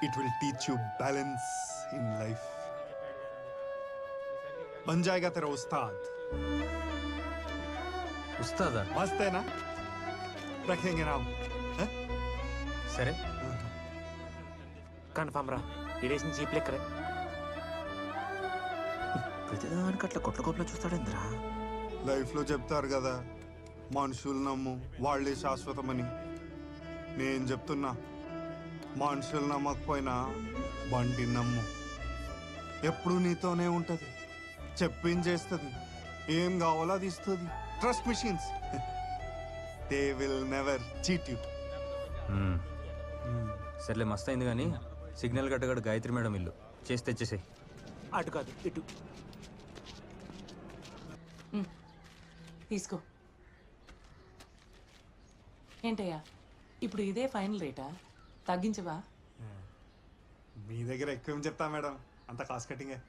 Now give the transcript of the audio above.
It will teach you balance in life. बन जाएगा तेरा उस्ताद. ఉస్తాదా? मस्त है ना? रखेंगे नाम. हैं? సరే కన్ఫామ్ రా ఇడేసిన చీప్ లెక్కరే. ప్రతిదానికి అట్లా కొట్ల కొట్ల చూస్తాడేంద్రా? లైఫ్లో చెప్తారు కదా, మనుషులు నమ్ము వాళ్ళే శాశ్వతమని. నేను చెప్తున్నా, మనుషులు నమ్మకపోయినా బండి నమ్ము. ఎప్పుడు నీతోనే ఉంటుంది, చెప్పించేస్తుంది, ఏం కావాలో అది ఇస్తుంది. Trust machines, they will never cheat you. సర్లే మస్త్ అయింది కానీ సిగ్నల్ గట్టగడ గాయత్రి మేడం ఇల్లు చేసి తెచ్చేసాయి. అటు కాదు ఇటు. తీసుకో. ఏంటయ్యా ఇప్పుడు ఇదే ఫైనల్ రేటా? తగ్గించవా? మీ దగ్గర ఎక్కువ చెప్తా మేడం, అంత కాస్ట్ కటింగే.